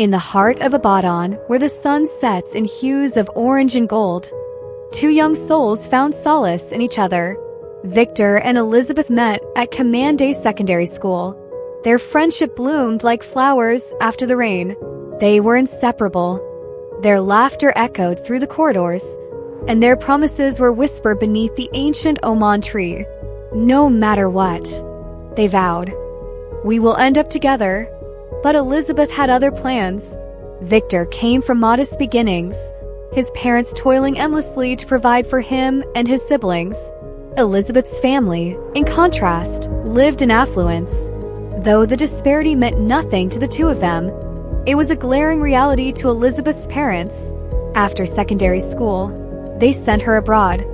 In the heart of Abaddon, where the sun sets in hues of orange and gold, two young souls found solace in each other. Victor and Elizabeth met at Command Day Secondary School. Their friendship bloomed like flowers after the rain. They were inseparable. Their laughter echoed through the corridors, and their promises were whispered beneath the ancient Oman tree. No matter what, they vowed, we will end up together. But Elizabeth had other plans. Victor came from modest beginnings, his parents toiling endlessly to provide for him and his siblings. Elizabeth's family, in contrast, lived in affluence. Though the disparity meant nothing to the two of them, it was a glaring reality to Elizabeth's parents. After secondary school, they sent her abroad,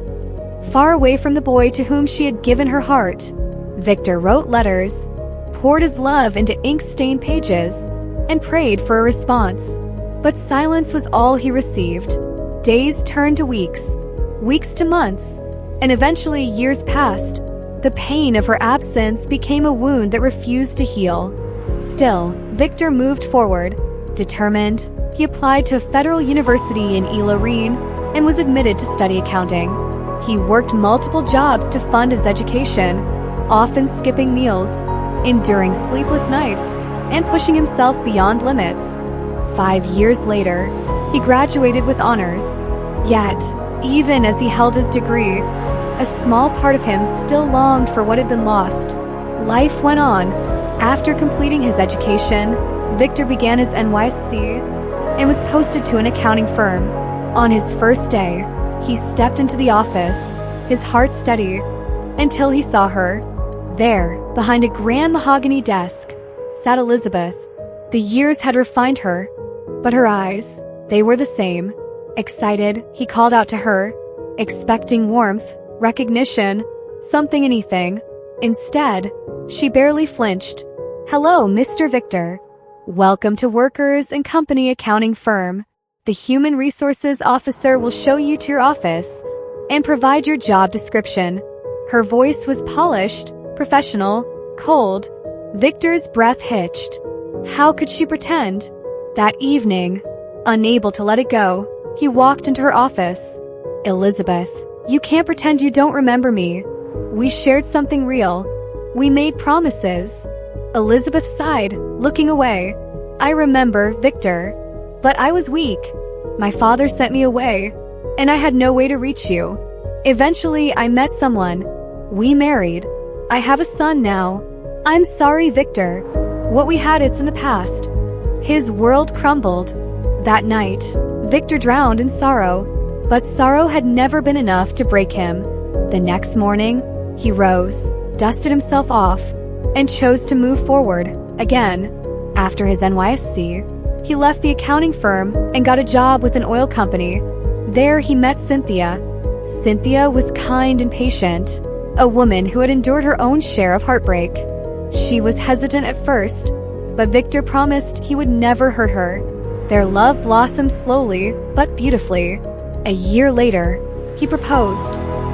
far away from the boy to whom she had given her heart. Victor wrote letters, poured his love into ink-stained pages, and prayed for a response. But silence was all he received. Days turned to weeks, weeks to months, and eventually years passed. The pain of her absence became a wound that refused to heal. Still, Victor moved forward. Determined, he applied to a federal university in Ilorin and was admitted to study accounting. He worked multiple jobs to fund his education, often skipping meals, enduring sleepless nights, and pushing himself beyond limits. 5 years later, he graduated with honors. Yet, even as he held his degree, a small part of him still longed for what had been lost. Life went on. After completing his education, Victor began his NYSC and was posted to an accounting firm. On his first day, he stepped into the office, his heart steady, until he saw her. There, behind a grand mahogany desk, sat Elizabeth. The years had refined her, but her eyes, they were the same. Excited, he called out to her, expecting warmth, recognition, something, anything. Instead, she barely flinched. Hello, Mr. Victor. Welcome to Workers and Company Accounting Firm. The Human Resources Officer will show you to your office and provide your job description. Her voice was polished, professional, cold. Victor's breath hitched. How could she pretend? That evening, unable to let it go, he walked into her office. Elizabeth, you can't pretend you don't remember me. We shared something real. We made promises. Elizabeth sighed, looking away. I remember, Victor. But I was weak. My father sent me away, and I had no way to reach you. Eventually, I met someone. We married. I have a son now. I'm sorry, Victor. What we had, it's in the past. His world crumbled. That night, Victor drowned in sorrow. But sorrow had never been enough to break him. The next morning, he rose, dusted himself off, and chose to move forward again. After his NYSC, he left the accounting firm and got a job with an oil company. There he met Cynthia. Cynthia was kind and patient, a woman who had endured her own share of heartbreak. She was hesitant at first, but Victor promised he would never hurt her. Their love blossomed slowly, but beautifully. A year later, he proposed.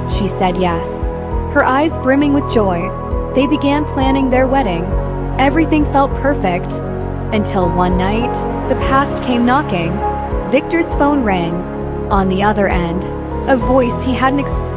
She said yes, her eyes brimming with joy. They began planning their wedding. Everything felt perfect, until one night, the past came knocking. Victor's phone rang. On the other end, a voice he hadn't expected.